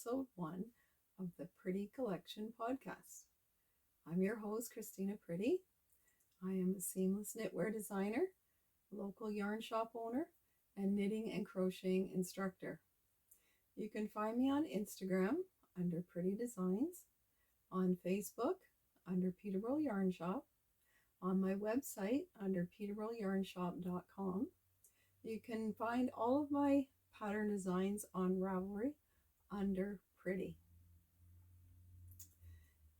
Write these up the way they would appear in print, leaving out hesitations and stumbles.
episode 1 of the Pretty Collection podcast. I'm your host, Christina Pretty. I am a seamless knitwear designer, local yarn shop owner, and knitting and crocheting instructor. You can find me on Instagram under Pretty Designs, on Facebook under Peterborough Yarn Shop, on my website under peterboroughyarnshop.com. You can find all of my pattern designs on Ravelry under Pretty.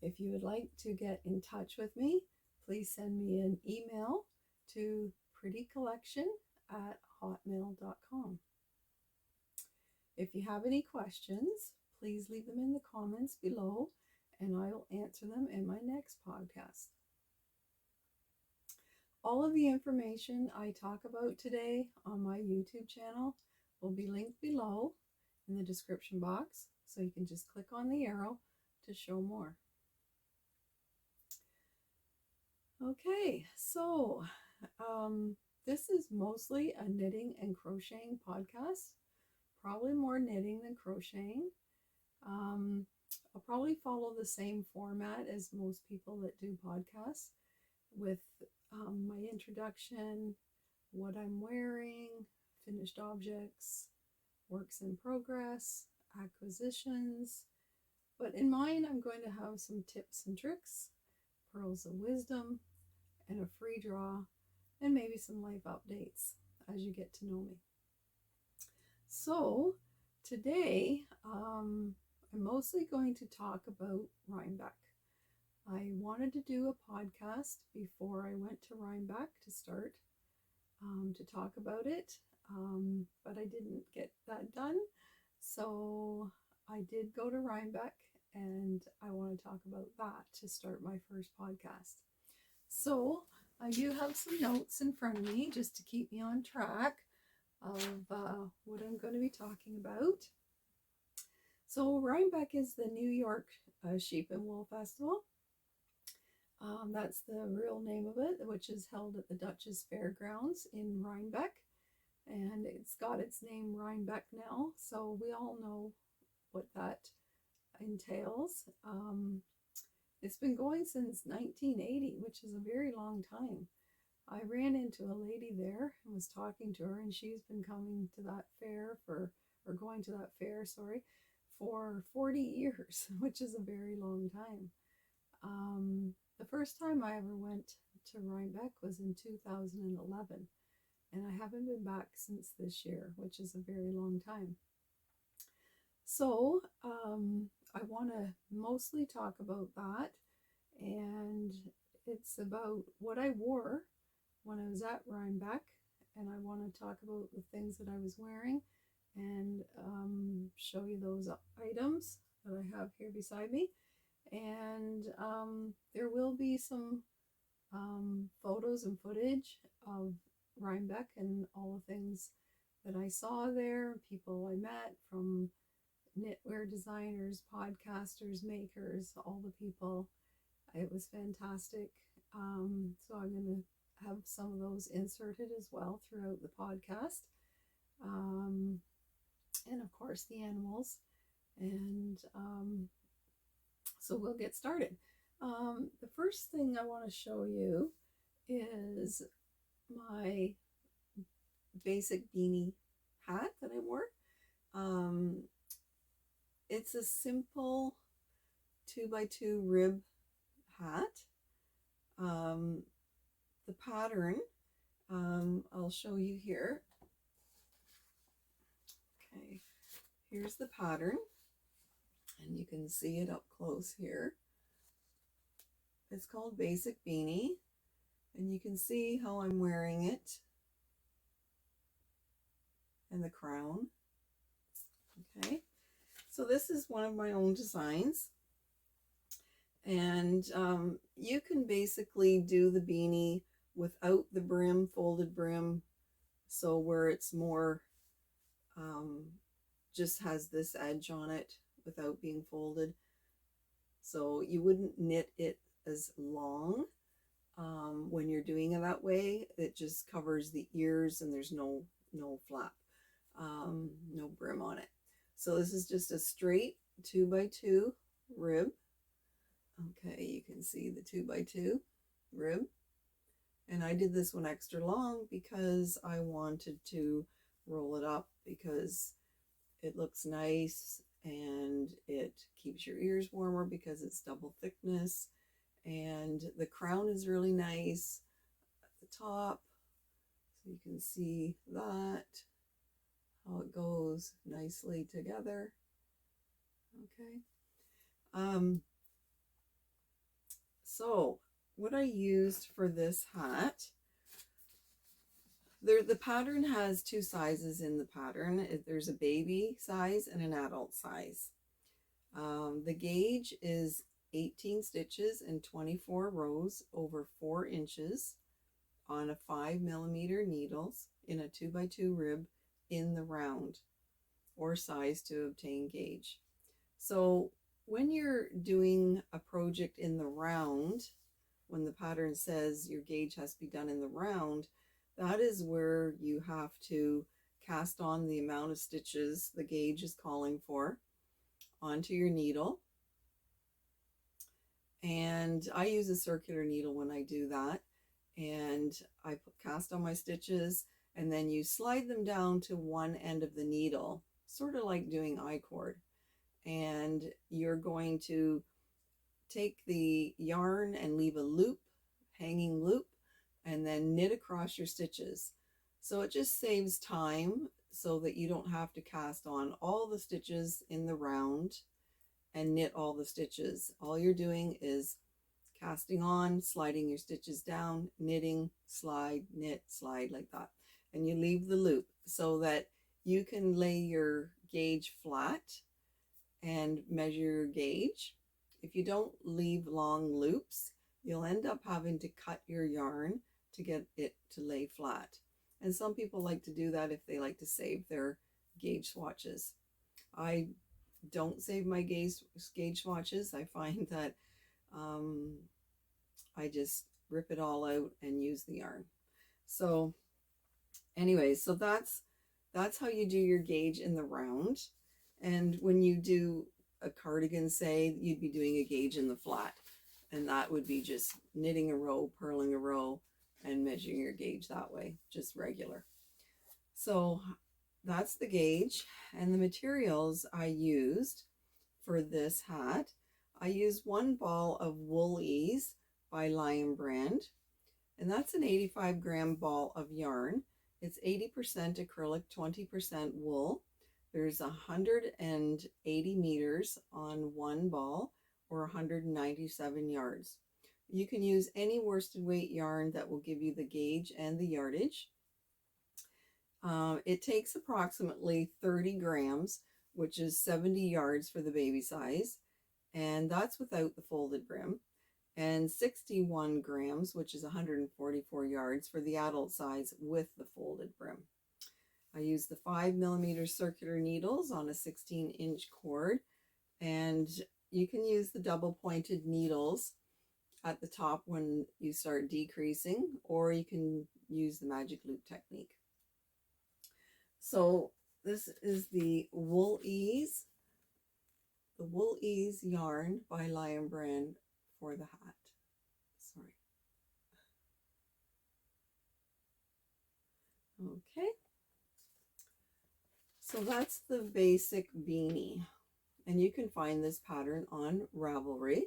If you would like to get in touch with me, please send me an email to prettycollection@hotmail.com. If you have any questions, please leave them in the comments below and I will answer them in my next podcast. All of the information I talk about today on my YouTube channel will be linked below in the description box, so you can just click on the arrow to show more. Okay, so this is mostly a knitting and crocheting podcast, probably more knitting than crocheting. I'll probably follow the same format as most people that do podcasts, with my introduction, what I'm wearing, finished objects, works in progress, acquisitions. But in mine, I'm going to have some tips and tricks, pearls of wisdom, and a free draw, and maybe some life updates as you get to know me. So today, I'm mostly going to talk about Rhinebeck. I wanted to do a podcast before I went to Rhinebeck to start, to talk about it, but I didn't get that done. So I did go to Rhinebeck, and I want to talk about that to start my first podcast. So I do have some notes in front of me just to keep me on track of what I'm going to be talking about. So Rhinebeck is the New York Sheep and Wool Festival. That's the real name of it, which is held at the Duchess Fairgrounds in Rhinebeck. And it's got its name Rhinebeck now, so we all know what that entails. It's been going since 1980, which is a very long time. I ran into a lady there and was talking to her, and she's been coming to that fair going to that fair, for 40 years, which is a very long time. The first time I ever went to Rhinebeck was in 2011, and I haven't been back since this year, which is a very long time. So I want to mostly talk about that, and it's about what I wore when I was at Rhinebeck, and I want to talk about the things that I was wearing and show you those items that I have here beside me. And there will be some photos and footage of Rhinebeck and all the things that I saw there, people I met, from knitwear designers, podcasters, makers, all the people. It was fantastic. So I'm going to have some of those inserted as well throughout the podcast. And of course the animals. And so we'll get started. The first thing I want to show you is my basic beanie hat that I wore. It's a simple 2x2 rib hat. The pattern, I'll show you here. Okay, here's the pattern, and you can see it up close here. It's called Basic Beanie, and you can see how I'm wearing it, and the crown. Okay, so this is one of my own designs, and you can basically do the beanie without the brim, folded brim, so where it's more just has this edge on it without being folded. So you wouldn't knit it as long when you're doing it that way. It just covers the ears and there's no flap, no brim on it. So this is just a straight 2x2 rib. Okay, you can see the 2x2 rib. And I did this one extra long because I wanted to roll it up because it looks nice and it keeps your ears warmer because it's double thickness. And the crown is really nice at the top. So you can see that, how it goes nicely together. Okay. So what I used for this hat, the pattern has two sizes in the pattern. There's a baby size and an adult size. The gauge is 18 stitches and 24 rows over 4 inches on a 5mm needles in a 2x2 rib in the round, or size to obtain gauge. So when you're doing a project in the round, when the pattern says your gauge has to be done in the round, that is where you have to cast on the amount of stitches the gauge is calling for onto your needle. And I use a circular needle when I do that. And I cast on my stitches, and then you slide them down to one end of the needle, sort of like doing I-cord. And you're going to take the yarn and leave a loop, hanging loop, and then knit across your stitches. So it just saves time so that you don't have to cast on all the stitches in the round and knit all the stitches. All you're doing is casting on, sliding your stitches down, knitting, slide, knit, slide, like that. And you leave the loop so that you can lay your gauge flat and measure your gauge. If you don't leave long loops, you'll end up having to cut your yarn to get it to lay flat. And some people like to do that if they like to save their gauge swatches. I don't save my gauge swatches. I find that I just rip it all out and use the yarn. So anyway, so that's how you do your gauge in the round. And when you do a cardigan, say, you'd be doing a gauge in the flat, and that would be just knitting a row, purling a row, and measuring your gauge that way, just regular. So that's the gauge. And the materials I used for this hat, I used 1 ball of Wool Ease by Lion Brand, and that's an 85-gram ball of yarn. It's 80% acrylic, 20% wool. There's 180 meters on 1 ball, or 197 yards. You can use any worsted weight yarn that will give you the gauge and the yardage. It takes approximately 30 grams, which is 70 yards for the baby size, and that's without the folded brim, and 61 grams, which is 144 yards for the adult size with the folded brim. I use the 5mm circular needles on a 16-inch cord, and you can use the double pointed needles at the top when you start decreasing, or you can use the magic loop technique. So this is the Wool Ease yarn by Lion Brand for the hat. Sorry. Okay. So that's the basic beanie, and you can find this pattern on Ravelry.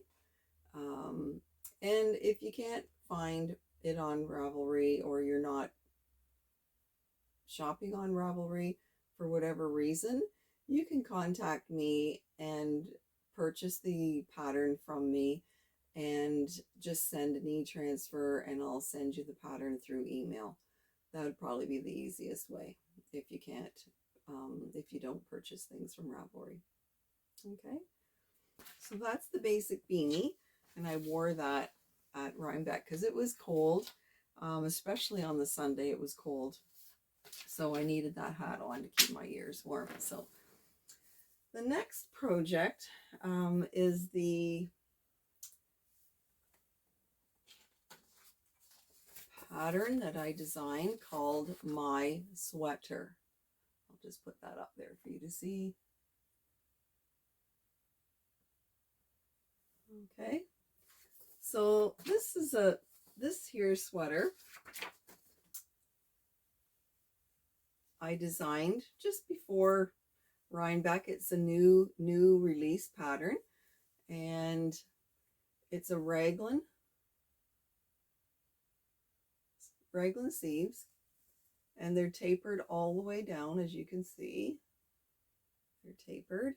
And if you can't find it on Ravelry, or you're not shopping on Ravelry for whatever reason, you can contact me and purchase the pattern from me and just send an e-transfer, and I'll send you the pattern through email. That would probably be the easiest way if you can't, if you don't purchase things from Ravelry. Okay, so that's the basic beanie, and I wore that at Rhinebeck because it was cold, especially on the Sunday. It was cold, so I needed that hat on to keep my ears warm. So the next project is the pattern that I designed called My Sweater. I'll just put that up there for you to see. Okay, so this here sweater I designed just before Rhinebeck. It's a new release pattern, and it's a Raglin sleeves, and they're tapered all the way down, as you can see. They're tapered,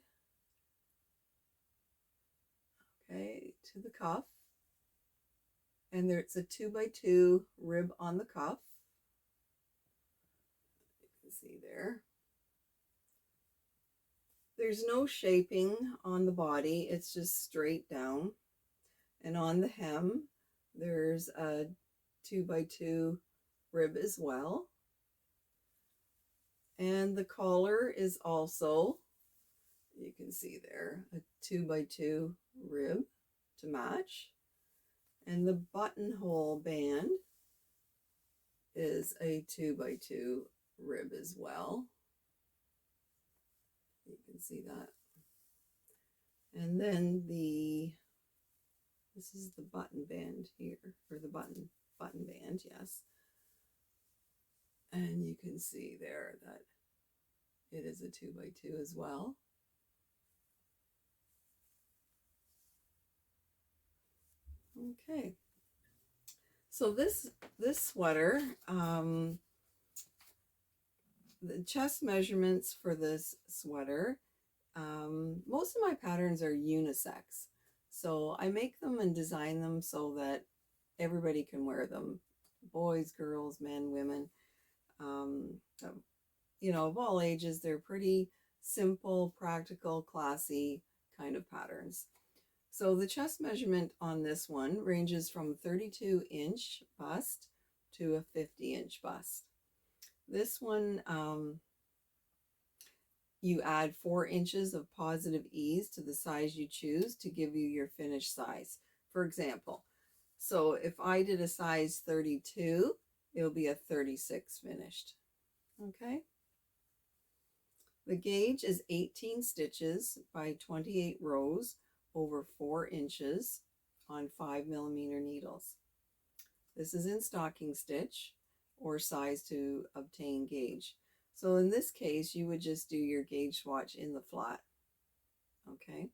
okay, to the cuff, and it's a 2x2 rib on the cuff. You can see there. There's no shaping on the body, it's just straight down. And on the hem, there's a 2x2 rib as well. And the collar is also, you can see there, a 2x2 rib to match. And the buttonhole band is a 2x2 rib as well. You can see that. And then this is the button band here, or the button band, yes. And you can see there that it is a 2x2 as well. Okay. So this sweater, the chest measurements for this sweater, most of my patterns are unisex. So I make them and design them so that everybody can wear them. Boys, girls, men, women, you know, of all ages. They're pretty simple, practical, classy kind of patterns. So the chest measurement on this one ranges from 32-inch bust to a 50-inch bust. This one, you add 4 inches of positive ease to the size you choose to give you your finished size. For example, so if I did a size 32, it'll be a 36 finished. Okay. The gauge is 18 stitches by 28 rows over 4 inches on 5mm needles. This is in stocking stitch or size to obtain gauge. So in this case, you would just do your gauge swatch in the flat. Okay.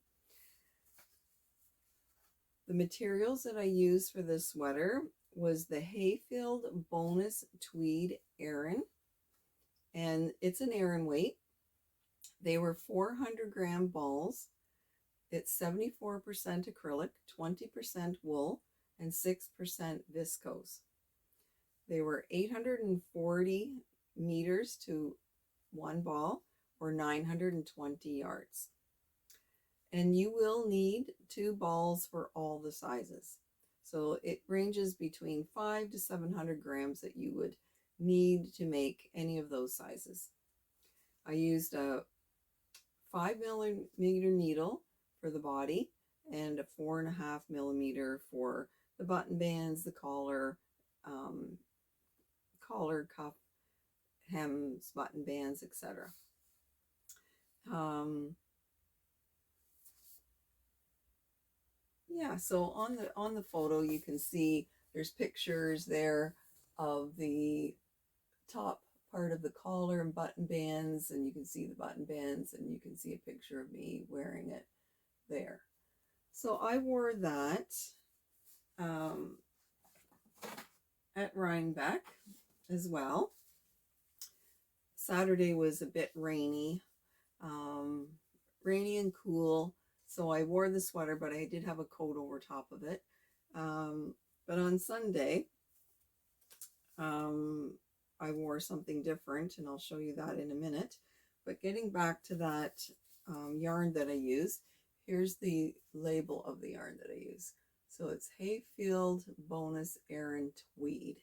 The materials that I used for this sweater was the Hayfield Bonus Tweed Aran, and it's an Aran weight. They were 400-gram balls. It's 74% acrylic, 20% wool, and 6% viscose. They were 840 meters to one ball, or 920 yards. And you will need 2 balls for all the sizes. So it ranges between 500 to 700 grams that you would need to make any of those sizes. I used a 5mm needle for the body and a 4.5mm for the button bands, the collar, cuff, hems, button bands, etc. Yeah, so on the photo you can see there's pictures there of the top part of the collar and button bands, and you can see the button bands, and you can see a picture of me wearing it there. So I wore that at Rhinebeck as well. Saturday was a bit rainy, rainy and cool, so I wore the sweater, but I did have a coat over top of it. But on Sunday, I wore something different, and I'll show you that in a minute. But getting back to that yarn that I used, here's the label of the yarn that I use. So it's Hayfield Bonus Aran Tweed,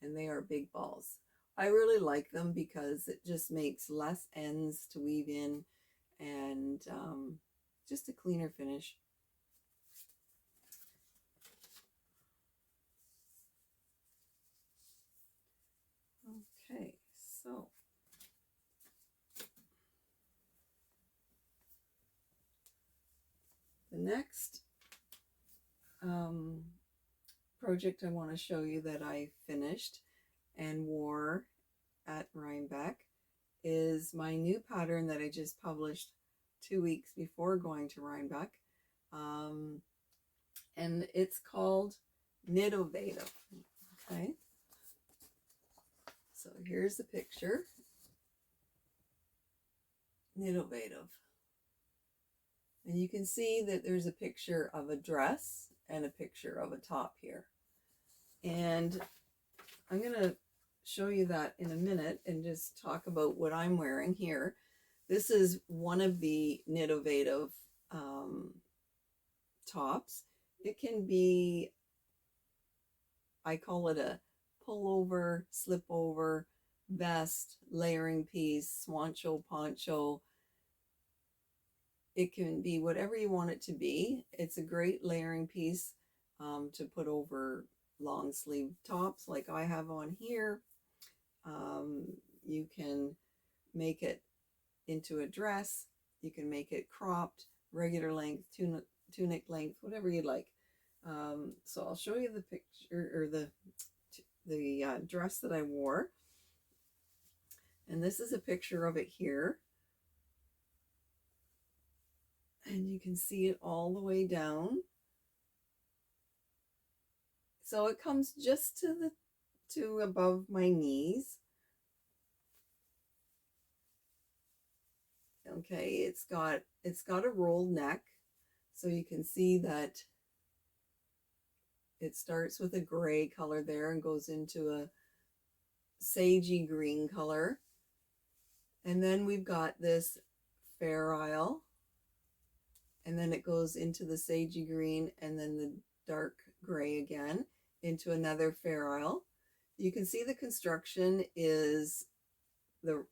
and they are big balls. I really like them because it just makes less ends to weave in, and just a cleaner finish. Okay, so the next um, project I want to show you that I finished and wore at Rhinebeck is my new pattern that I just published 2 weeks before going to Rhinebeck. And it's called Knitovative. Okay. So here's the picture. Knitovative. And you can see that there's a picture of a dress and a picture of a top here. And I'm going to show you that in a minute and just talk about what I'm wearing here. This is one of the Knitovative tops. It can be, I call it a pullover, slip over, vest, layering piece, swancho, poncho. It can be whatever you want it to be. It's a great layering piece to put over long sleeve tops like I have on here. You can make it into a dress. You can make it cropped, regular length, tunic length, whatever you like. So I'll show you the picture, or the dress that I wore. And this is a picture of it here. And you can see it all the way down. So it comes just to above my knees. Okay, it's got a rolled neck. So you can see that it starts with a gray color there and goes into a sagey green color. And then we've got this fair isle. And then it goes into the sagey green and then the dark gray again into another fair isle. You can see the construction is the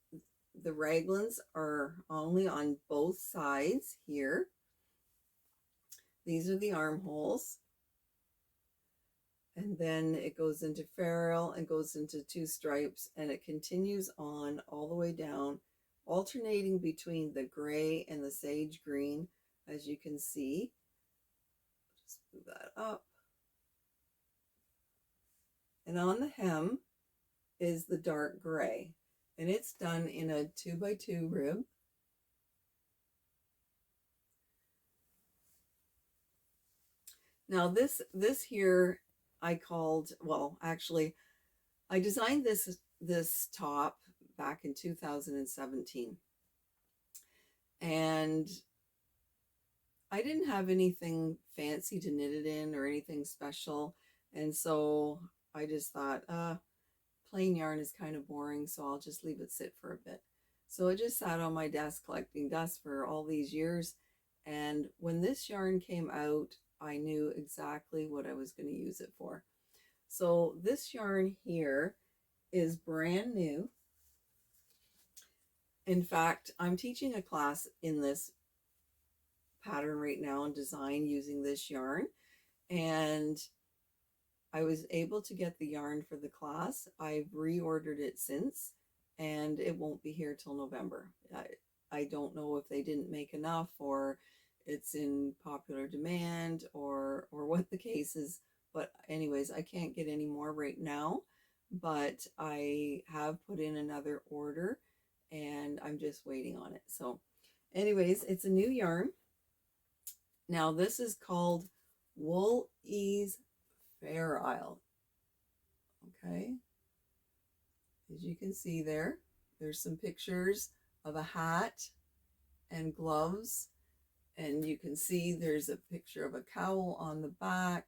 raglins are only on both sides here. These are the armholes. And then it goes into ferrule and goes into two stripes, and it continues on all the way down, alternating between the gray and the sage green, as you can see. Just move that up. And on the hem is the dark gray, and it's done in a 2x2 rib. Now this here I called, well, actually I designed this top back in 2017, and I didn't have anything fancy to knit it in or anything special, and so I just thought plain yarn is kind of boring, so I'll just leave it sit for a bit. So it just sat on my desk collecting dust for all these years, and when this yarn came out, I knew exactly what I was going to use it for. So this yarn here is brand new. In fact, I'm teaching a class in this pattern right now in design using this yarn, and I was able to get the yarn for the class. I've reordered it since, and it won't be here till November. I don't know if they didn't make enough, or it's in popular demand, or what the case is. But anyways, I can't get any more right now, but I have put in another order and I'm just waiting on it. So anyways, it's a new yarn. Now this is called Wool Ease Fair Isle. Okay. As you can see there's some pictures of a hat and gloves. And you can see there's a picture of a cowl on the back.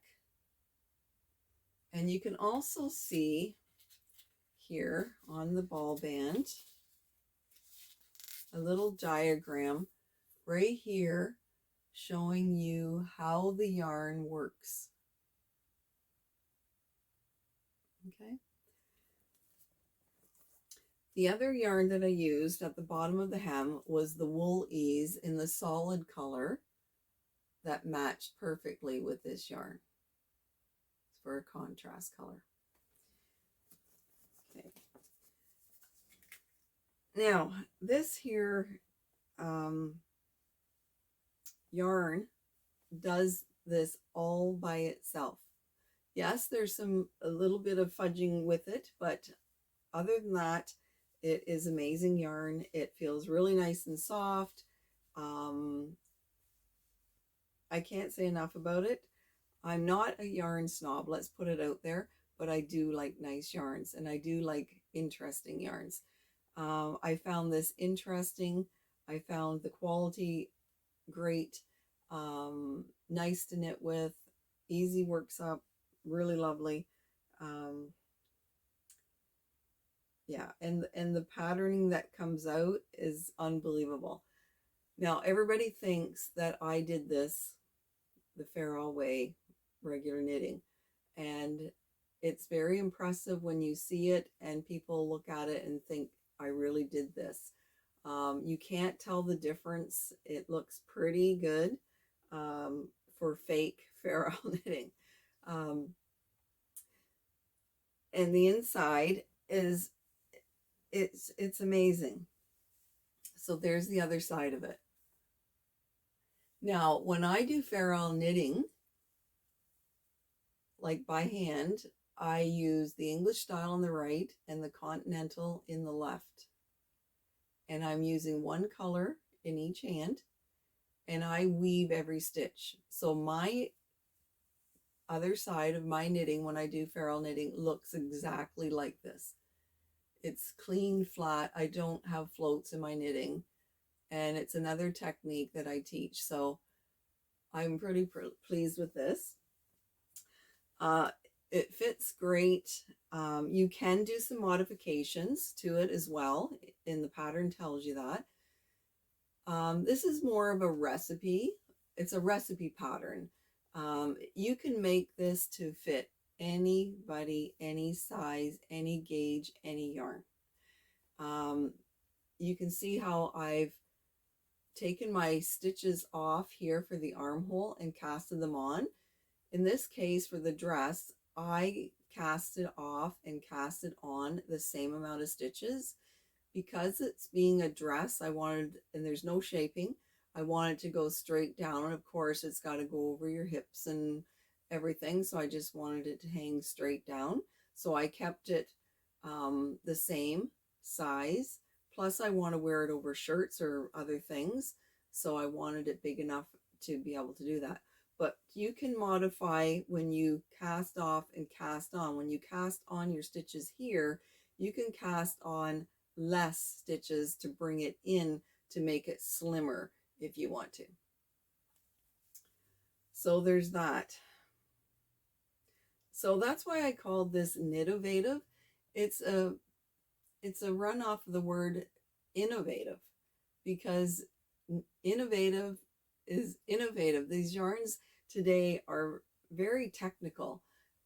And you can also see here on the ball band a little diagram right here showing you how the yarn works. Okay. The other yarn that I used at the bottom of the hem was the Wool Ease in the solid color that matched perfectly with this yarn. It's for a contrast color. Okay. Now, this here yarn does this all by itself. Yes, there's a little bit of fudging with it, but other than that, it is amazing yarn. It feels really nice and soft. Um, I can't say enough about it. I'm not a yarn snob, let's put it out there, but I do like nice yarns and I do like interesting yarns. I found this interesting. I found the quality great, nice to knit with, easy works up, really lovely. Um, yeah, and the patterning that comes out is unbelievable. Now everybody thinks that I did this the Farrell way, regular knitting, and it's very impressive when you see it and people look at it and think I really did this. You can't tell the difference. It looks pretty good for fake Farrell knitting. Um, and the inside is it's amazing. So there's the other side of it. Now, when I do Farrell knitting, like by hand, I use the English style on the right and the continental in the left. And I'm using one color in each hand and I weave every stitch. So my other side of my knitting, when I do Farrell knitting, looks exactly like this. It's clean, flat. I don't have floats in my knitting. And it's another technique that I teach. So I'm pretty pleased with this. It fits great. You can do some modifications to it as well, and the pattern tells you that. This is more of a recipe. It's a recipe pattern. You can make this to fit anybody, any size, any gauge, any yarn. You can see how I've taken my stitches off here for the armhole and casted them on. In this case, for the dress, I casted off and casted on the same amount of stitches. Because it's being a dress, I wanted, and there's no shaping, I wanted to go straight down. And of course, it's got to go over your hips and everything. So I just wanted it to hang straight down. So I kept it the same size. Plus, I want to wear it over shirts or other things. So I wanted it big enough to be able to do that. But you can modify when you cast off and cast on. When you cast on your stitches here, you can cast on less stitches to bring it in to make it slimmer if you want to. So there's that. So that's why I called this knitovative. It's a run off of the word innovative, because innovative is innovative. These yarns today are very technical,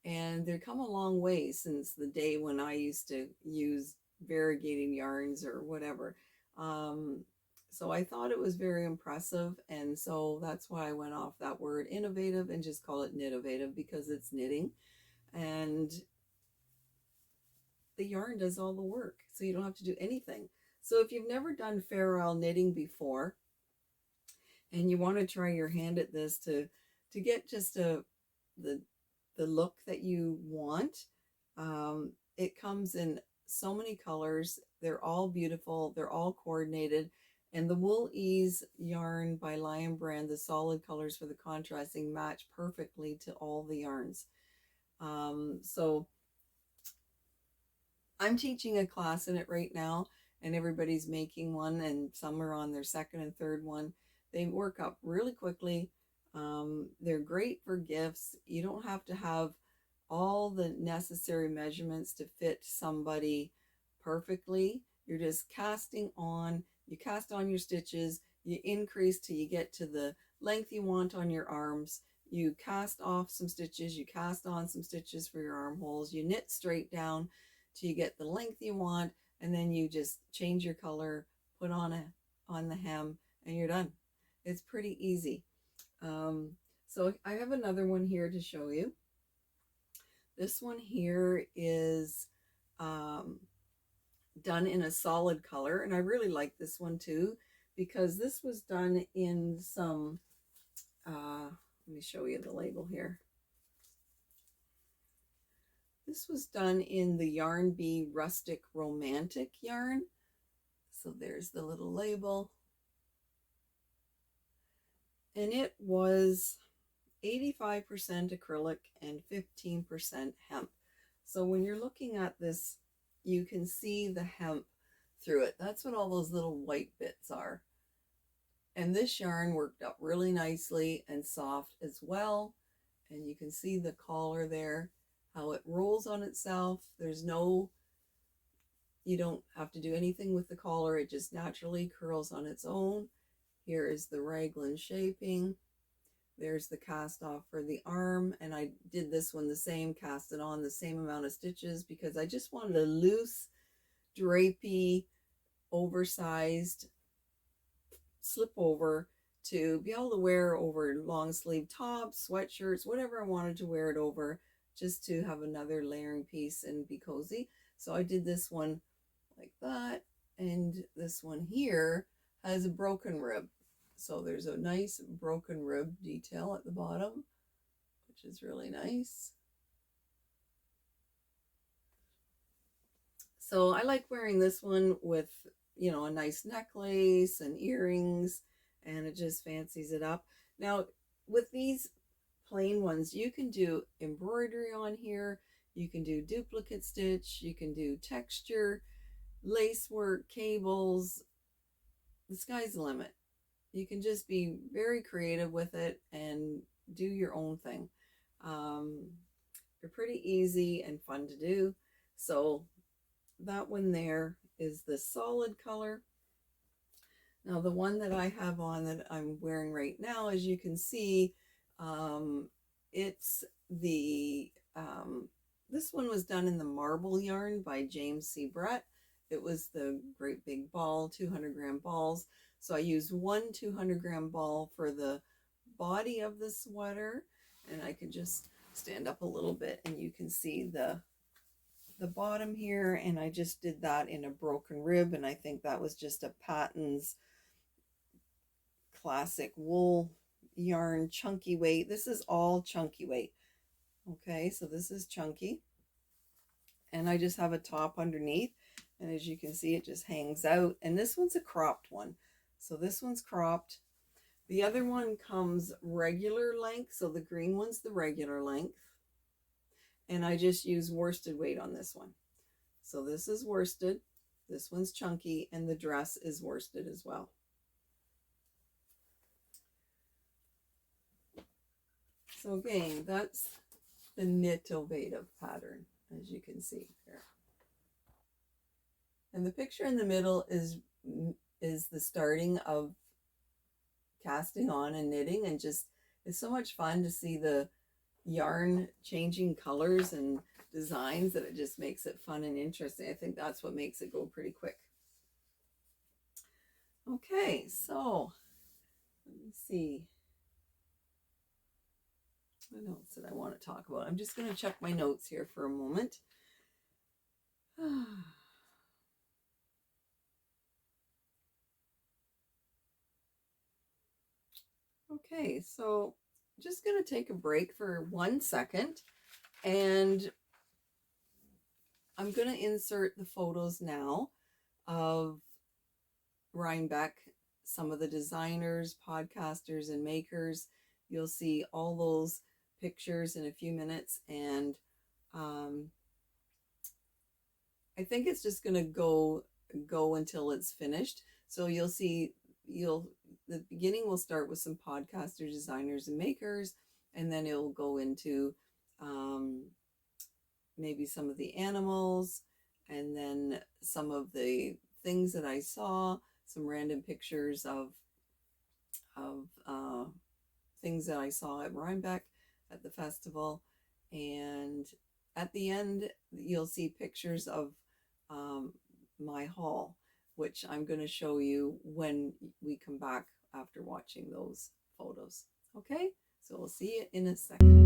and they've come a long way since the day when I used to use variegating yarns or whatever. So I thought it was very impressive, and so that's why I went off that word innovative and just call it knitovative, because it's knitting and the yarn does all the work, so you don't have to do anything. So if you've never done Farrell knitting before and you want to try your hand at this to get just the look that you want, it comes in so many colors. They're all beautiful. They're all coordinated. And the Wool Ease yarn by Lion Brand, the solid colors for the contrasting match perfectly to all the yarns. So I'm teaching a class in it right now, and everybody's making one, and some are on their second and third one. They work up really quickly. They're great for gifts. You don't have to have all the necessary measurements to fit somebody perfectly. You're just casting on. You cast on your stitches. You increase till you get to the length you want on your arms. You cast off some stitches. You cast on some stitches for your armholes. You knit straight down till you get the length you want, and then you just change your color, put on the hem, and you're done. It's pretty easy. So I have another one here to show you. This one here is done in a solid color, and I really like this one too, because this was done in some Let me show you the label here. This was done in the Yarn Bee Rustic Romantic yarn. So there's the little label. And it was 85% acrylic and 15% hemp. So when you're looking at this, you can see the hemp through it. That's what all those little white bits are. And this yarn worked up really nicely and soft as well. And you can see the collar there, how it rolls on itself. You don't have to do anything with the collar. It just naturally curls on its own. Here is the Raglin shaping. There's the cast off for the arm. And I did this one the same, cast it on the same amount of stitches because I just wanted a loose, drapey, oversized slip over to be able to wear over long sleeve tops, sweatshirts, whatever I wanted to wear it over, just to have another layering piece and be cozy. So I did this one like that, and this one here has a broken rib. So there's a nice broken rib detail at the bottom, which is really nice. So I like wearing this one with, you know, a nice necklace and earrings, and it just fancies it up. Now, with these plain ones, you can do embroidery on here, you can do duplicate stitch, you can do texture, lace work, cables. The sky's the limit. You can just be very creative with it and do your own thing. They're pretty easy and fun to do. So that one there is the solid color. Now the one that I have on that I'm wearing right now, as you can see, it's the this one was done in the marble yarn by James C. Brett. It was the great big ball, 200-gram balls. So I used one 200-gram ball for the body of the sweater, and I can just stand up a little bit and you can see the bottom here, and I just did that in a broken rib, and I think that was just a Patton's classic wool yarn chunky weight. This is all chunky weight. Okay, so this is chunky, and I just have a top underneath, and as you can see, it just hangs out. And this one's a cropped one, so this one's cropped. The other one comes regular length, so the green one's the regular length, and I just use worsted weight on this one. So this is worsted, this one's chunky, and the dress is worsted as well. So again, that's the Knitovative pattern, as you can see here. And the picture in the middle is the starting of casting on and knitting, and just it's so much fun to see the yarn changing colors and designs that it just makes it fun and interesting. I think that's what makes it go pretty quick. Okay, so let me see what else that I want to talk about. I'm just going to check my notes here for a moment. Okay, so just going to take a break for 1 second, and I'm going to insert the photos now of Rhinebeck, some of the designers, podcasters, and makers. You'll see all those pictures in a few minutes, and I think it's just going to go until it's finished. So you'll see, the beginning will start with some podcasters, designers, and makers, and then it will go into maybe some of the animals, and then some of the things that I saw, some random pictures of things that I saw at Rhinebeck at the festival, and at the end you'll see pictures of my haul, which I'm going to show you when we come back after watching those photos. Okay, so we'll see you in a second.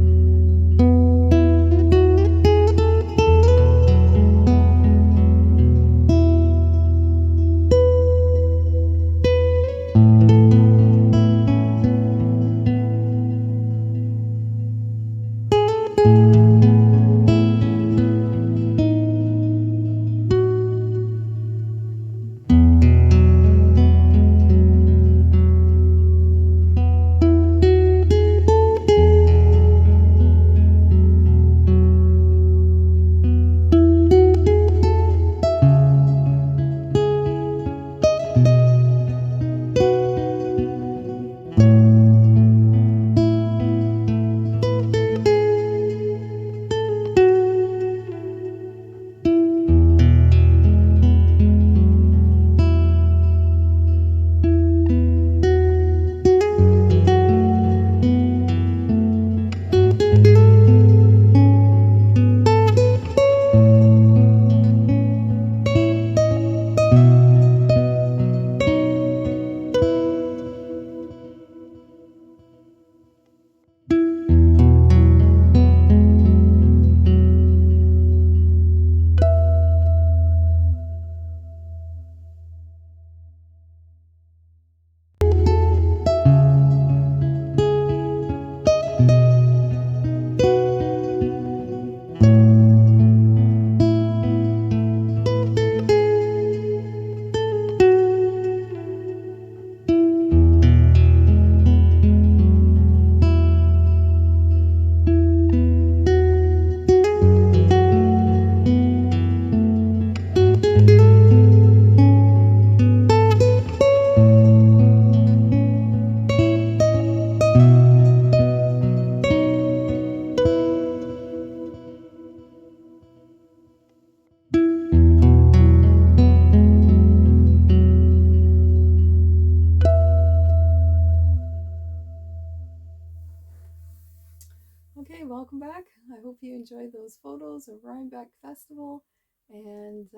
enjoyed those photos of Rhinebeck Festival, and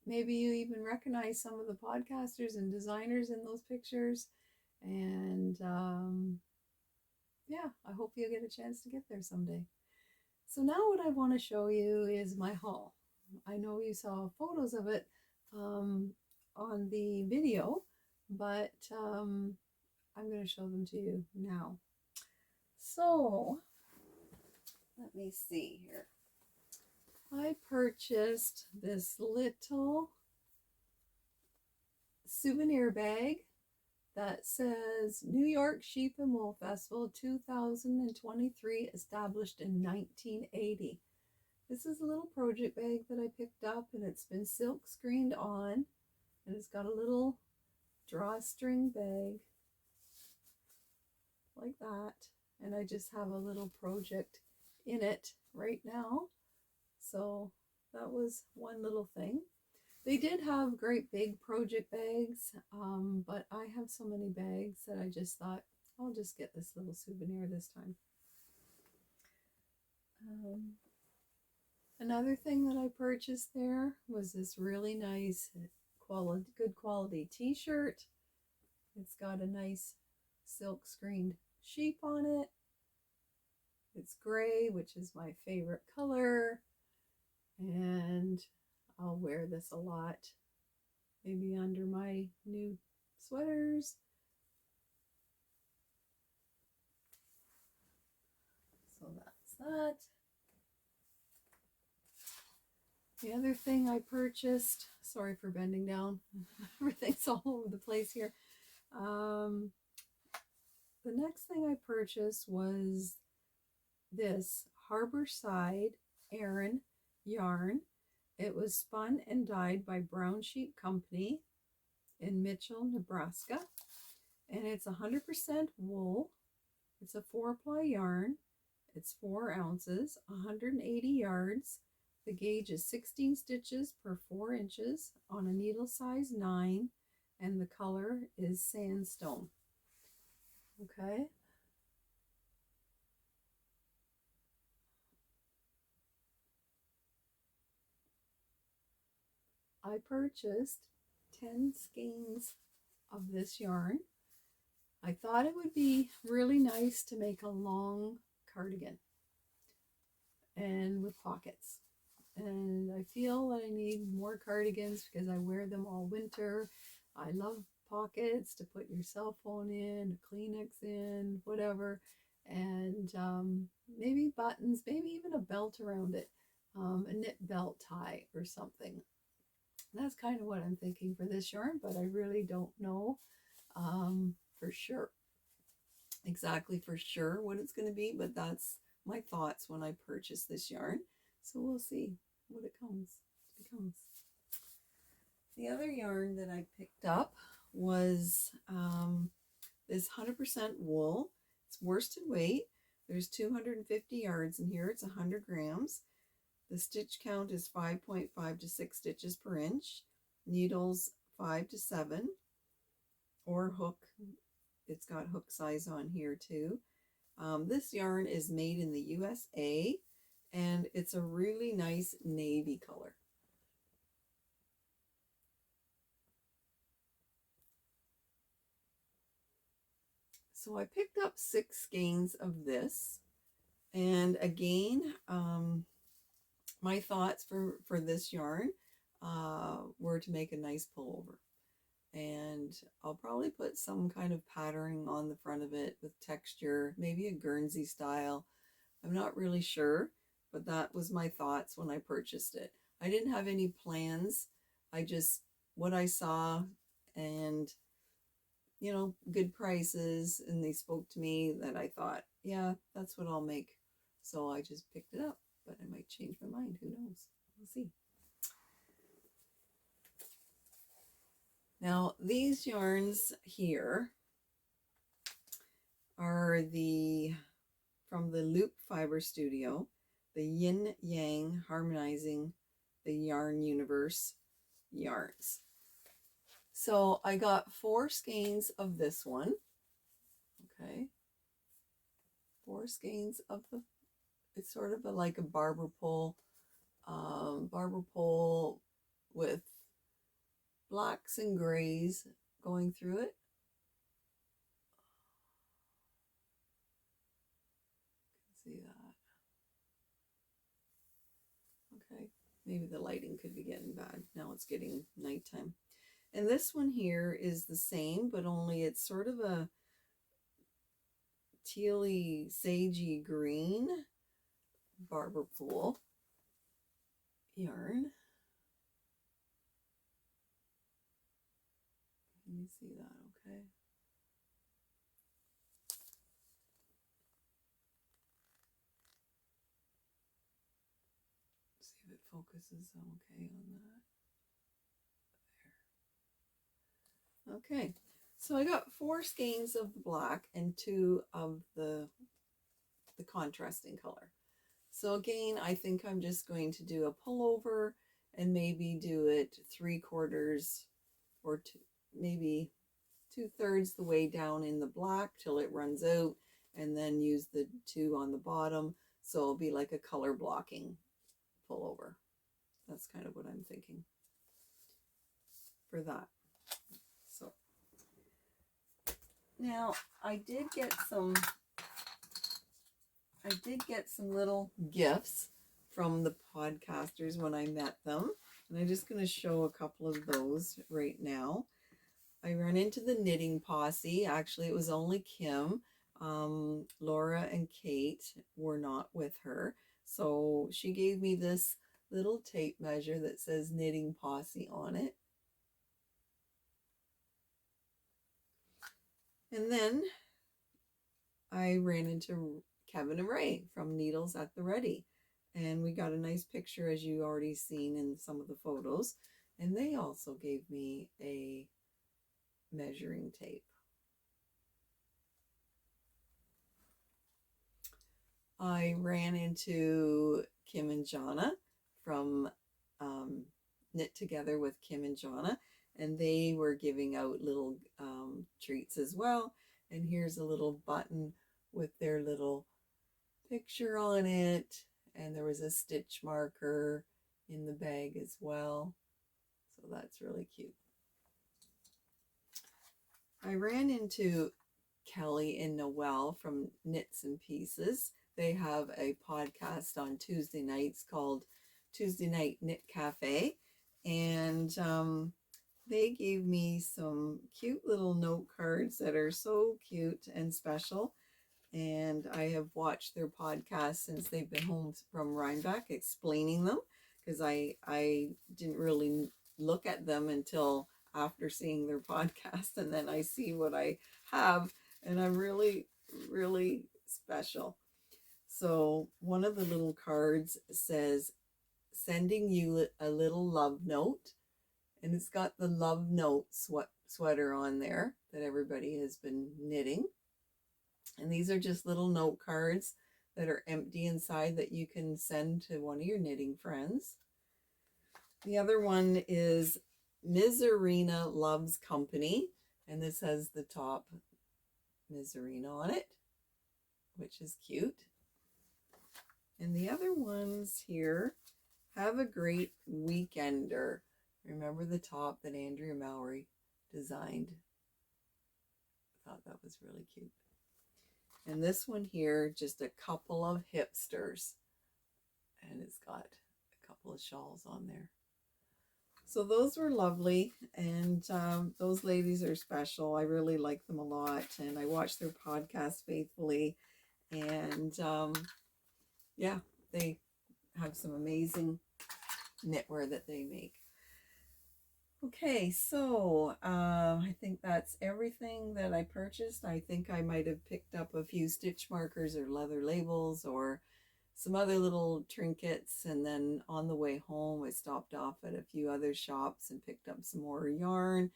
maybe you even recognize some of the podcasters and designers in those pictures. And yeah, I hope you get a chance to get there someday. So now what I want to show you is my haul. I know you saw photos of it on the video, but I'm going to show them to you now. So let me see here. I purchased this little souvenir bag that says New York Sheep and Wool Festival 2023, established in 1980. This is a little project bag that I picked up, and it's been silk screened on, and it's got a little drawstring bag like that, and I just have a little project in it right now. So that was one little thing. They did have great big project bags, but I have so many bags that I just thought I'll just get this little souvenir this time. Another thing that I purchased there was this really nice good quality t-shirt. It's got a nice silk screened sheep on it. It's gray, which is my favorite color, and I'll wear this a lot, maybe under my new sweaters. So that's that. The other thing I purchased, sorry for bending down, everything's all over the place here. The next thing I purchased was this Harborside Aran yarn. It was spun and dyed by Brown Sheep Company in Mitchell, Nebraska. And it's 100% wool. It's a 4-ply yarn. It's 4 ounces, 180 yards. The gauge is 16 stitches per 4 inches on a needle size 9. And the color is sandstone. Okay. I purchased 10 skeins of this yarn. I thought it would be really nice to make a long cardigan and with pockets. And I feel that I need more cardigans because I wear them all winter. I love pockets to put your cell phone in, a Kleenex in, whatever. And maybe buttons, maybe even a belt around it, a knit belt tie or something. That's kind of what I'm thinking for this yarn, but I really don't know for sure, exactly for sure what it's going to be, but that's my thoughts when I purchased this yarn. So we'll see what it becomes. The other yarn that I picked up was this 100% wool. It's worsted weight. There's 250 yards in here. It's 100 grams. The stitch count is 5.5 to 6 stitches per inch. Needles 5 to 7, or hook. It's got hook size on here too. This yarn is made in the USA, and it's a really nice navy color. So I picked up 6 skeins of this, and again, my thoughts for this yarn were to make a nice pullover. And I'll probably put some kind of patterning on the front of it with texture, maybe a Guernsey style. I'm not really sure, but that was my thoughts when I purchased it. I didn't have any plans. I just, what I saw, and you know, good prices, and they spoke to me, that I thought, yeah, that's what I'll make. So I just picked it up, but I might change my mind. Who knows? We'll see. Now, these yarns here are from the Loop Fiber Studio, the Yin Yang Harmonizing the Yarn Universe yarns. So I got 4 skeins of this one. Okay. 4 skeins of the It's sort of like a barber pole with blacks and grays going through it. See that? Okay, maybe the lighting could be getting bad. Now it's getting nighttime. And this one here is the same, but only it's sort of a tealy, sagey green barber pole yarn. Can you see that okay? See if it focuses okay on that. There. Okay, so I got 4 skeins of the black and 2 of the contrasting color. So again, I think I'm just going to do a pullover and maybe do it 3/4 or maybe 2/3 the way down in the black till it runs out, and then use the 2 on the bottom. So it'll be like a color blocking pullover. That's kind of what I'm thinking for that. So now I did get some little gifts from the podcasters when I met them. And I'm just going to show a couple of those right now. I ran into the knitting posse. Actually, it was only Kim. Laura and Kate were not with her. So she gave me this little tape measure that says knitting posse on it. And then I ran into Kevin and Ray from Needles at the Ready. And we got a nice picture, as you already seen in some of the photos. And they also gave me a measuring tape. I ran into Kim and Jonna from Knit Together with Kim and Jonna, and they were giving out little treats as well. And here's a little button with their little picture on it, and there was a stitch marker in the bag as well. So that's really cute. I ran into Kelly and Noelle from Knits and Pieces. They have a podcast on Tuesday nights called Tuesday Night Knit Cafe. And they gave me some cute little note cards that are so cute and special. And I have watched their podcast since they've been home from Rhinebeck, explaining them, because I didn't really look at them until after seeing their podcast, and then I see what I have, and I'm really, really special. So one of the little cards says, sending you a little love note, and it's got the love note sweater on there that everybody has been knitting. And these are just little note cards that are empty inside that you can send to one of your knitting friends. The other one is Ms. Arena Loves Company, and this has the top Ms. Arena on it, which is cute. And the other ones here, have a great weekender. Remember the top that Andrea Mowry designed? I thought that was really cute. And this one here, just a couple of hipsters. And it's got a couple of shawls on there. So those were lovely. And those ladies are special. I really like them a lot. And I watch their podcast faithfully. And yeah, they have some amazing knitwear that they make. Okay, so I think that's everything that I purchased. I think I might have picked up a few stitch markers or leather labels or some other little trinkets, and then on the way home I stopped off at a few other shops and picked up some more yarn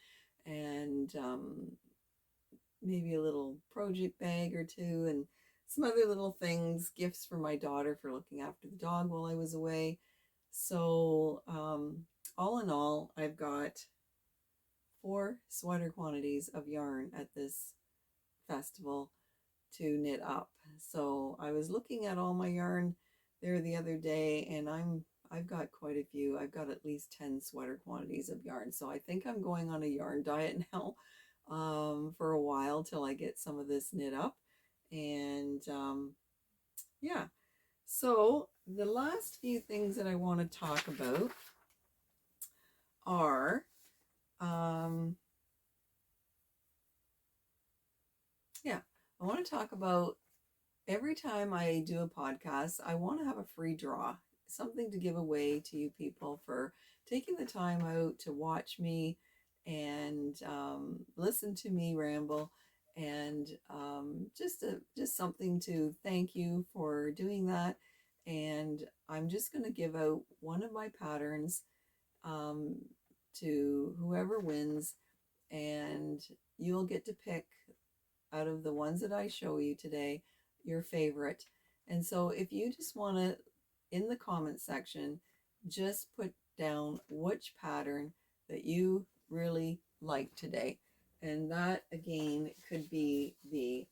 and maybe a little project bag or two and some other little things, gifts for my daughter for looking after the dog while I was away. So all in all, I've got 4 sweater quantities of yarn at this festival to knit up. So I was looking at all my yarn there the other day, and I've got quite a few. I've got at least 10 sweater quantities of yarn. So I think I'm going on a yarn diet now, for a while till I get some of this knit up. And yeah, so the last few things that I want to talk about are, yeah, I want to talk about every time I do a podcast, I want to have a free draw, something to give away to you people for taking the time out to watch me and listen to me ramble, and just something to thank you for doing that. And I'm just going to give out one of my patterns um, to whoever wins, and you'll get to pick out of the ones that I show you today, your favorite. And so if you just want to, in the comment section, just put down which pattern that you really like today. And that again could be the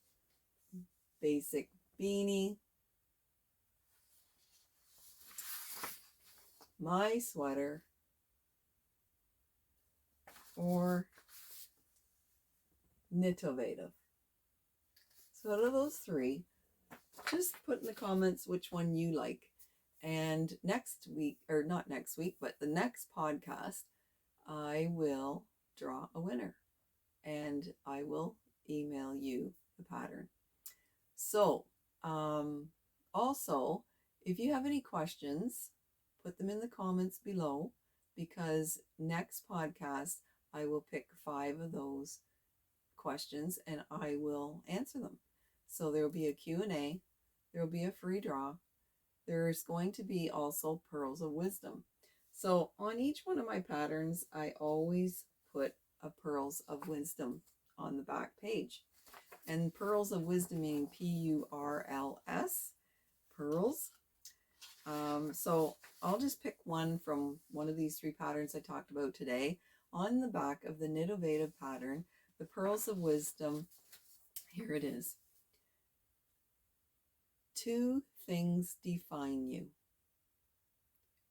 basic beanie, my sweater, or knitovative. So out of those three, just put in the comments which one you like. And next week, or not next week, but the next podcast, I will draw a winner and I will email you the pattern. So, also, if you have any questions, put them in the comments below, because next podcast, I will pick 5 of those questions and I will answer them. So there will be a Q&A, there will be a free draw. There's going to be also Pearls of Wisdom. So on each one of my patterns, I always put a Pearls of Wisdom on the back page. And Pearls of Wisdom meaning P-U-R-L-S, pearls. So I'll just pick one from one of these 3 patterns I talked about today. On the back of the Knitovative pattern, the Pearls of Wisdom, here it is. 2 things define you: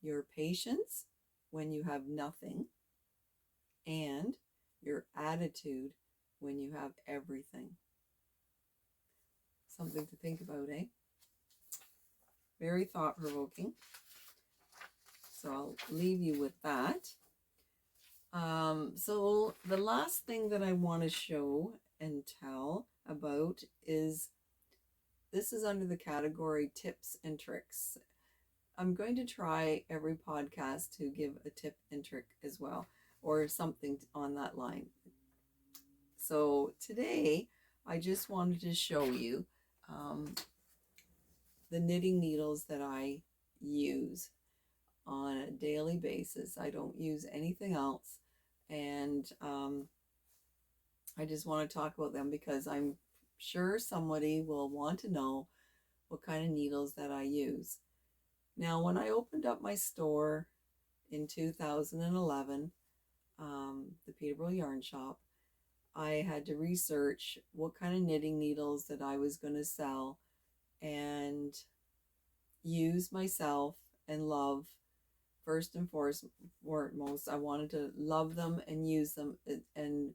your patience when you have nothing, and your attitude when you have everything. Something to think about, eh? Very thought-provoking. So I'll leave you with that. So the last thing that I want to show and tell about is, this is under the category tips and tricks. I'm going to try every podcast to give a tip and trick as well, or something on that line. So today, I just wanted to show you the knitting needles that I use on a daily basis. I don't use anything else, and I just want to talk about them because I'm sure somebody will want to know what kind of needles that I use. Now, when I opened up my store in 2011, the Peterborough Yarn Shop, I had to research what kind of knitting needles that I was going to sell and use myself and love. First and foremost, I wanted to love them and use them, and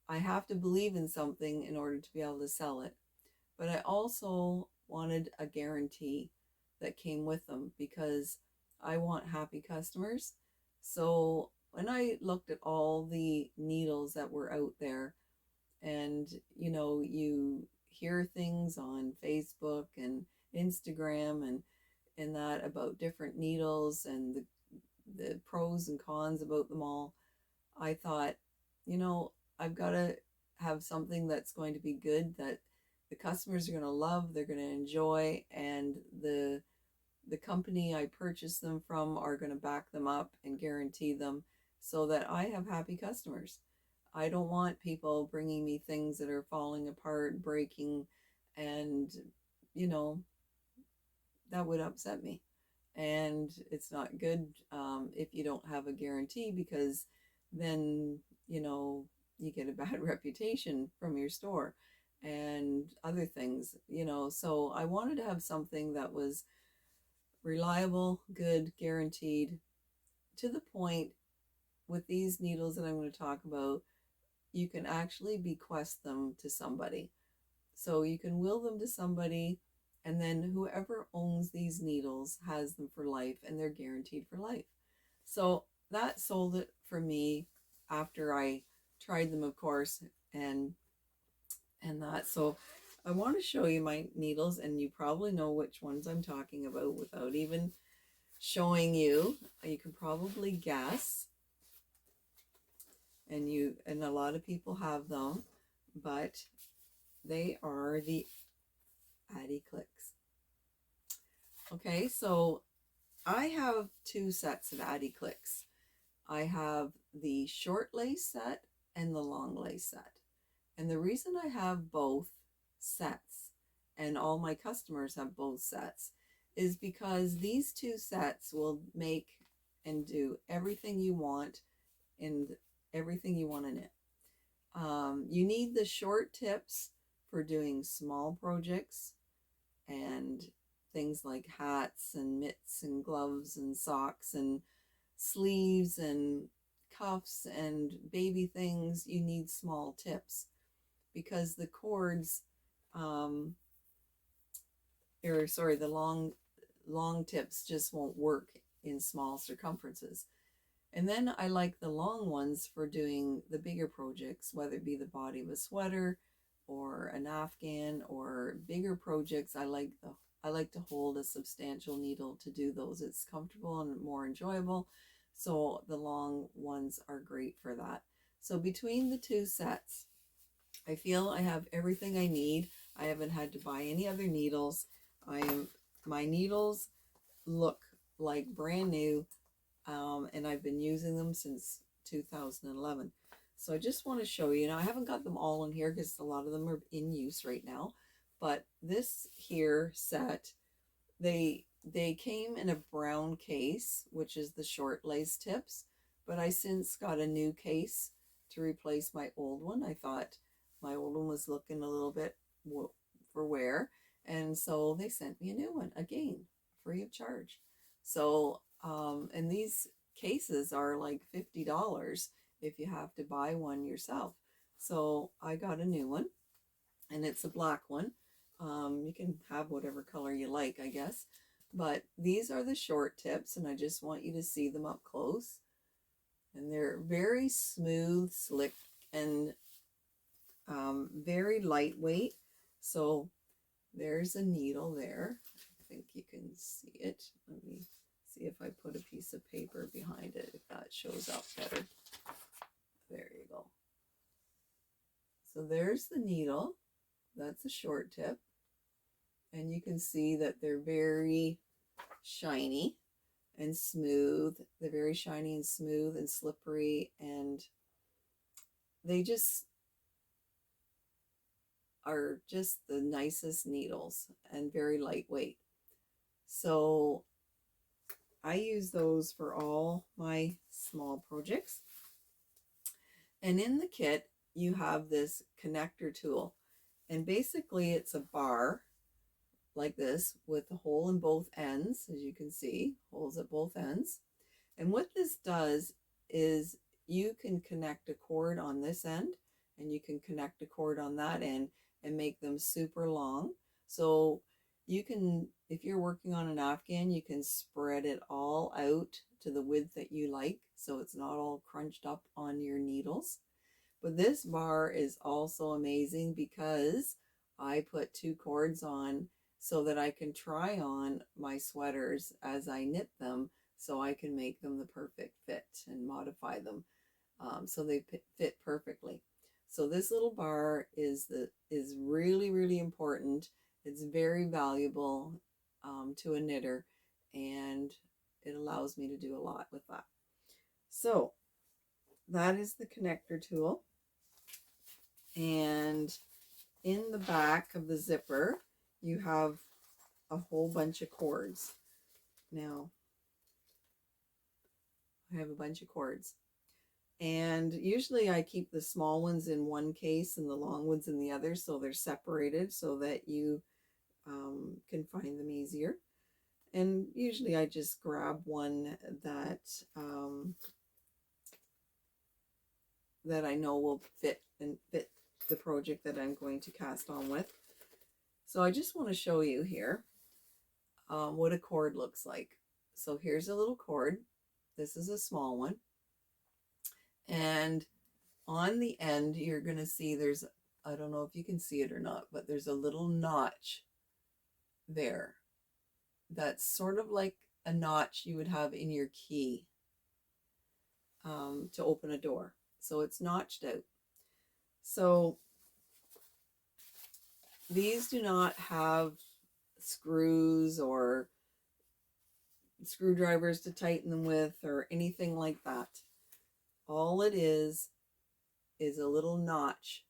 I have to believe in something in order to be able to sell it. But I also wanted a guarantee that came with them, because I want happy customers. So when I looked at all the needles that were out there, and you hear things on Facebook and Instagram and that about different needles and the pros and cons about them all, I thought, I've got to have something that's going to be good, that the customers are going to love, they're going to enjoy, and the company I purchase them from are going to back them up and guarantee them, so that I have happy customers. I don't want people bringing me things that are falling apart, breaking, and that would upset me. And it's not good if you don't have a guarantee, because then you get a bad reputation from your store and other things. So I wanted to have something that was reliable, good, guaranteed, to the point. With these needles that I'm going to talk about, you can actually bequest them to somebody. So you can will them to somebody, and then whoever owns these needles has them for life, and they're guaranteed for life. So that sold it for me after I tried them, of course, and that. So I want to show you my needles, and you probably know which ones I'm talking about without even showing you. You can probably guess, and a lot of people have them, but they are the Addy Clicks. Okay, so I have two sets of Addy Clicks. I have the short lace set and the long lace set. And the reason I have both sets, and all my customers have both sets, is because these two sets will make and do everything you want and everything you want in it. You need the short tips for doing small projects and things like hats and mitts and gloves and socks and sleeves and cuffs and baby things. You need small tips because the cords, the long tips just won't work in small circumferences. And then I like the long ones for doing the bigger projects, whether it be the body of a sweater or an Afghan or bigger projects. I like to hold a substantial needle to do those. It's comfortable and more enjoyable. So the long ones are great for that. So between the two sets, I feel I have everything I need. I haven't had to buy any other needles. My needles look like brand new, and I've been using them since 2011. So I just want to show you. Now I haven't got them all in here because a lot of them are in use right now. But this here set, they came in a brown case, which is the short lace tips. But I since got a new case to replace my old one. I thought my old one was looking a little bit for wear, and so they sent me a new one again, free of charge. So and these cases are like $50 if you have to buy one yourself. So I got a new one, and it's a black one. You can have whatever color you like, I guess. But these are the short tips, and I just want you to see them up close. And they're very smooth, slick, and very lightweight. So there's a needle there. I think you can see it. Let me see if I put a piece of paper behind it, if that shows up better. There you go. So there's the needle. That's a short tip. And you can see that they're very shiny and smooth. They're very shiny and smooth and slippery, and they just are just the nicest needles and very lightweight. So I use those for all my small projects. And in the kit, you have this connector tool. And basically it's a bar like this with a hole in both ends, as you can see, holes at both ends. And what this does is you can connect a cord on this end, and you can connect a cord on that end and make them super long. So you can, if you're working on an Afghan, you can spread it all out to the width that you like, so it's not all crunched up on your needles. But this bar is also amazing because I put two cords on so that I can try on my sweaters as I knit them, so I can make them the perfect fit and modify them so they fit perfectly. So this little bar is really, really important. It's very valuable to a knitter, and it allows me to do a lot with that. So that is the connector tool. And in the back of the zipper, you have a whole bunch of cords. Now, I have a bunch of cords. And usually I keep the small ones in one case and the long ones in the other, so they're separated so that you can find them easier. And usually I just grab one that that I know will fit the project that I'm going to cast on with. So I just want to show you here what a cord looks like. So here's a little cord. This is a small one. And on the end, you're going to see there's, I don't know if you can see it or not, but there's a little notch there. That's sort of like a notch you would have in your key to open a door. So it's notched out. So these do not have screws or screwdrivers to tighten them with or anything like that. All it is a little notch.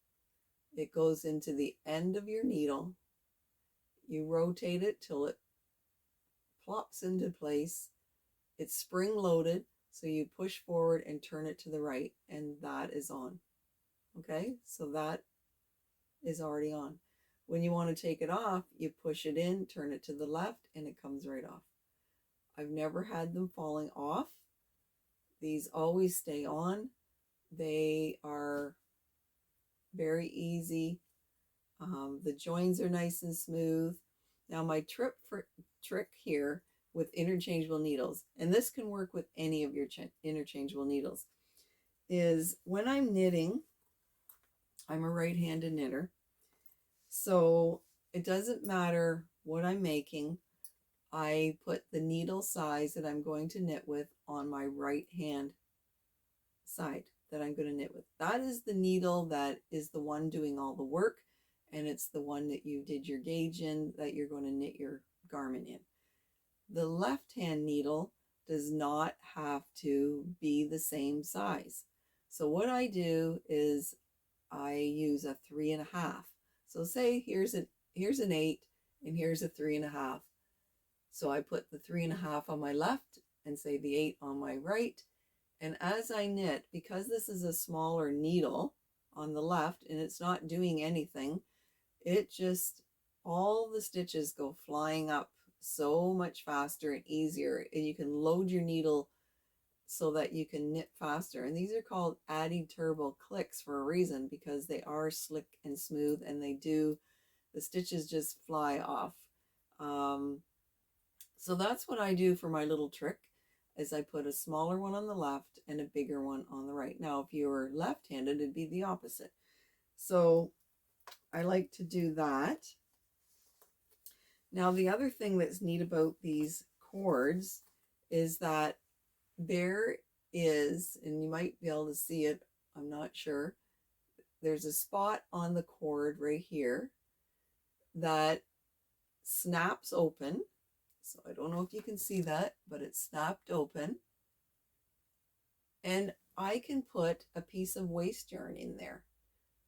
It goes into the end of your needle. You rotate it till it plops into place. It's spring loaded, so you push forward and turn it to the right, and that is on. Okay, so that is already on. When you want to take it off, you push it in, turn it to the left, and it comes right off. I've never had them falling off. These always stay on. They are very easy. The joins are nice and smooth. Now my trick here with interchangeable needles, and this can work with any of your interchangeable needles, is when I'm knitting, I'm a right-handed knitter, so it doesn't matter what I'm making. I put the needle size that I'm going to knit with on my right hand side that I'm going to knit with. That is the needle that is the one doing all the work, and it's the one that you did your gauge in, that you're going to knit your garment in. The left hand needle does not have to be the same size. So what I do is I use a 3.5. So say here's an 8 and here's a 3.5. So I put the 3.5 on my left and say the 8 on my right. And as I knit, because this is a smaller needle on the left and it's not doing anything, it just, all the stitches go flying up so much faster and easier. And you can load your needle so that you can knit faster. And these are called Addi Turbo clicks for a reason, because they are slick and smooth, and the stitches just fly off. So that's what I do for my little trick, is I put a smaller one on the left and a bigger one on the right. Now, if you were left-handed, it'd be the opposite. So I like to do that. Now, the other thing that's neat about these cords is that there is, and you might be able to see it, I'm not sure, there's a spot on the cord right here that snaps open. So I don't know if you can see that, but it's snapped open. And I can put a piece of waste yarn in there.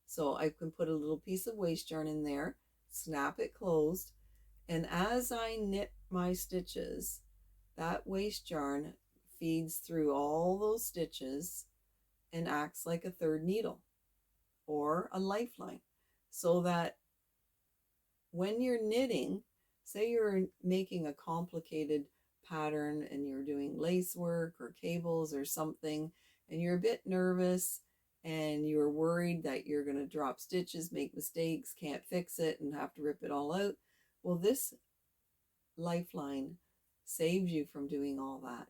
So I can put a little piece of waste yarn in there, snap it closed, and as I knit my stitches, that waste yarn feeds through all those stitches and acts like a third needle or a lifeline, so that when you're knitting, say you're making a complicated pattern and you're doing lace work or cables or something, and you're a bit nervous and you're worried that you're going to drop stitches, make mistakes, can't fix it, and have to rip it all out. Well, this lifeline saves you from doing all that.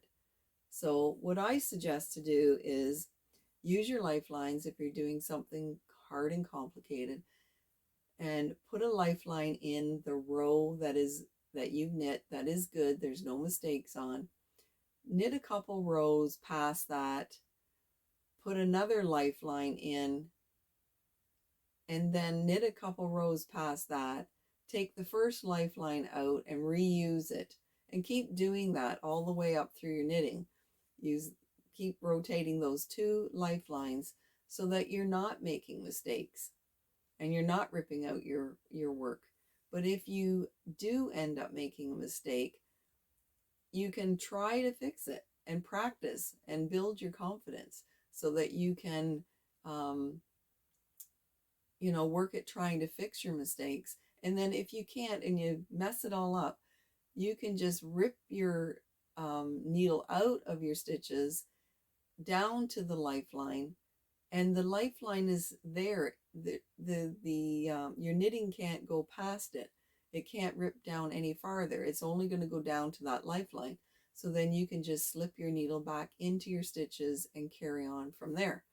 So what I suggest to do is use your lifelines if you're doing something hard and complicated, and put a lifeline in the row that you've knit that is good, there's no mistakes on. Knit a couple rows past that, put another lifeline in, and then knit a couple rows past that, take the first lifeline out and reuse it, and keep doing that all the way up through your knitting. Keep rotating those two lifelines so that you're not making mistakes and you're not ripping out your work. But if you do end up making a mistake, you can try to fix it and practice and build your confidence so that you can work at trying to fix your mistakes. And then if you can't and you mess it all up, you can just rip your needle out of your stitches down to the lifeline, and the lifeline is there. Your knitting can't go past it. It can't rip down any farther. It's only going to go down to that lifeline. So then you can just slip your needle back into your stitches and carry on from there.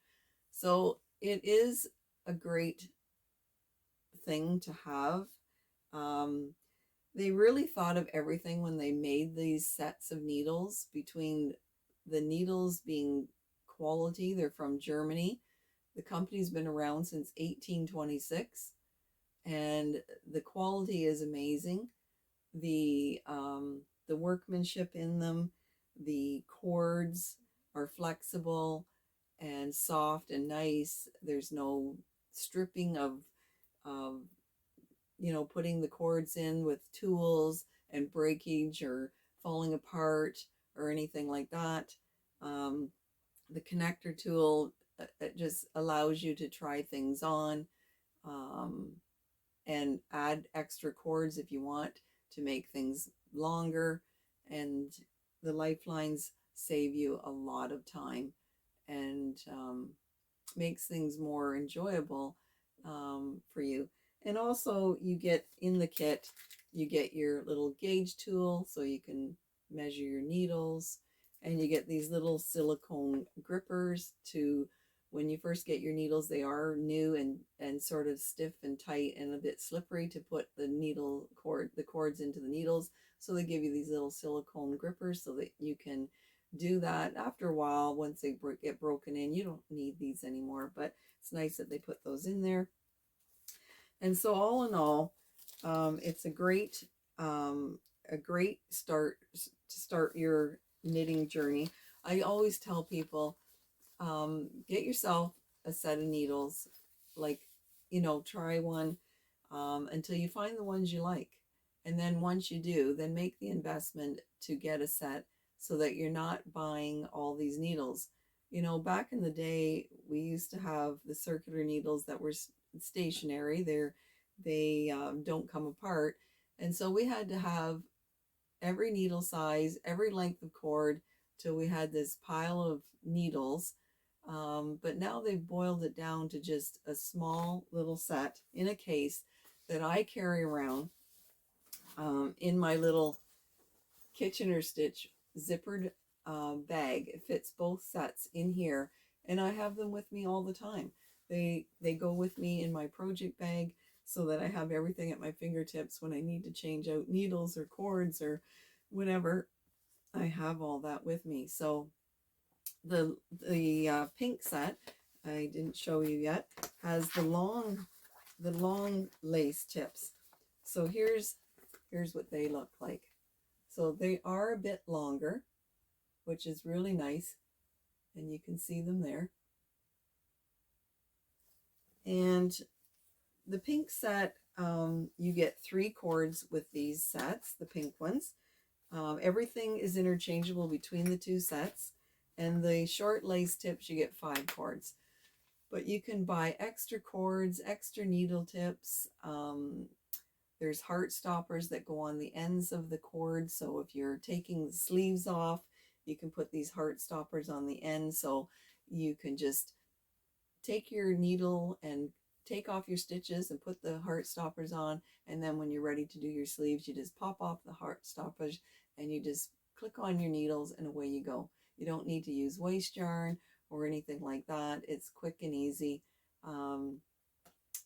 So it is a great thing to have. They really thought of everything when they made these sets of needles, between the needles being quality. They're from Germany. The company's been around since 1826, and the quality is amazing. The workmanship in them, the cords are flexible and soft and nice. There's no stripping of putting the cords in with tools and breakage or falling apart or anything like that. The connector tool, it just allows you to try things on and add extra cords if you want to make things longer. And the lifelines save you a lot of time and makes things more enjoyable for you. And also you get in the kit, you get your little gauge tool so you can measure your needles, and you get these little silicone grippers to, when you first get your needles, they are new and sort of stiff and tight and a bit slippery to put the cords into the needles. So they give you these little silicone grippers so that you can do that. After a while, once they get broken in, you don't need these anymore, but it's nice that they put those in there. And so all in all, it's a great start to start your knitting journey. I always tell people, get yourself a set of needles, try one until you find the ones you like. And then once you do, then make the investment to get a set so that you're not buying all these needles. Back in the day, we used to have the circular needles that were stationary. They don't come apart. And so we had to have every needle size, every length of cord, till we had this pile of needles. But now they've boiled it down to just a small little set in a case that I carry around in my little Kitchener Stitch zippered bag. It fits both sets in here, and I have them with me all the time. They go with me in my project bag so that I have everything at my fingertips when I need to change out needles or cords or whatever. I have all that with me. So the pink set, I didn't show you yet, has the long lace tips. So here's what they look like. So they are a bit longer, which is really nice, and you can see them there. And the pink set, you get 3 cords with these sets, the pink ones. Everything is interchangeable between the 2 sets, and the short lace tips, you get 5 cords. But you can buy extra cords, extra needle tips. There's heart stoppers that go on the ends of the cord. So if you're taking the sleeves off, you can put these heart stoppers on the end. So you can just take your needle and take off your stitches and put the heart stoppers on. And then when you're ready to do your sleeves, you just pop off the heart stoppers and you just click on your needles and away you go. You don't need to use waste yarn or anything like that. It's quick and easy.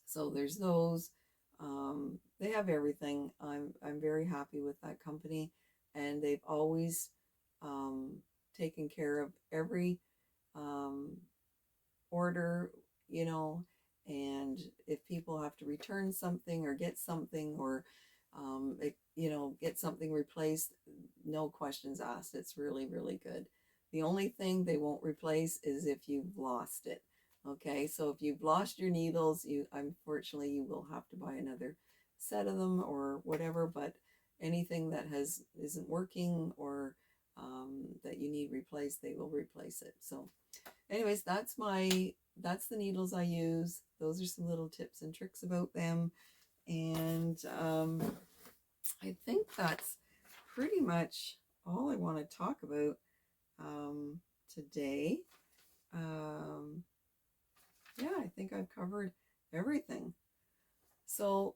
So there's those. They have everything. I'm very happy with that company, and they've always taken care of every order, and if people have to return something or get something or get something replaced, no questions asked. It's really, really good. The only thing they won't replace is if you've lost it. Okay, so if you've lost your needles, unfortunately you will have to buy another set of them or whatever. But anything that isn't working or that you need replaced, they will replace it. So, anyways, that's the needles I use. Those are some little tips and tricks about them, and I think that's pretty much all I want to talk about today. Um, yeah, I think I've covered everything. So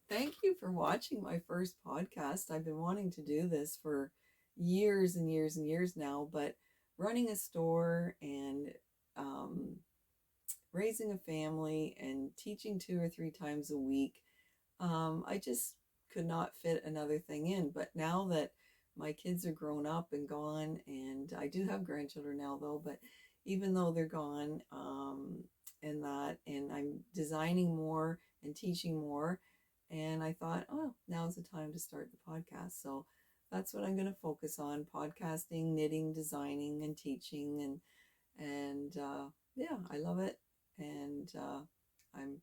thank you for watching my first podcast. I've been wanting to do this for years and years and years now, but running a store and um, raising a family and teaching 2 or 3 times a week, I just could not fit another thing in. But now that my kids are grown up and gone, and I do have grandchildren now though, but even though they're gone, and I'm designing more and teaching more, and I thought, oh, now's the time to start the podcast. So that's what I'm going to focus on: podcasting, knitting, designing, and teaching, and yeah, I love it, and I'm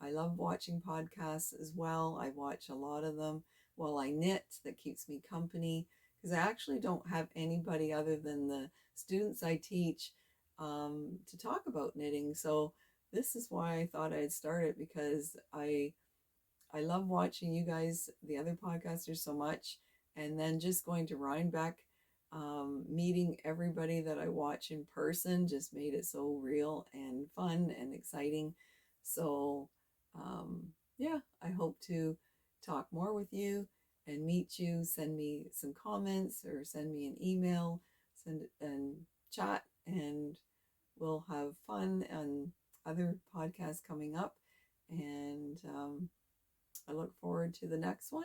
I love watching podcasts as well. I watch a lot of them while I knit. That keeps me company because I actually don't have anybody other than the students I teach to talk about knitting. So this is why I thought I'd start it, because I love watching you guys, the other podcasters, so much, and then just going to Rhinebeck, meeting everybody that I watch in person just made it so real and fun and exciting. So, yeah, I hope to talk more with you and meet you. Send me some comments or send me an email, send and chat, and we'll have fun on other podcasts coming up. And I look forward to the next one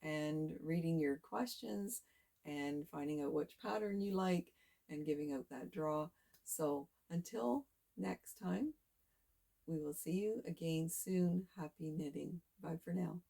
and reading your questions and finding out which pattern you like and giving out that draw. So until next time, we will see you again soon. Happy knitting. Bye for now.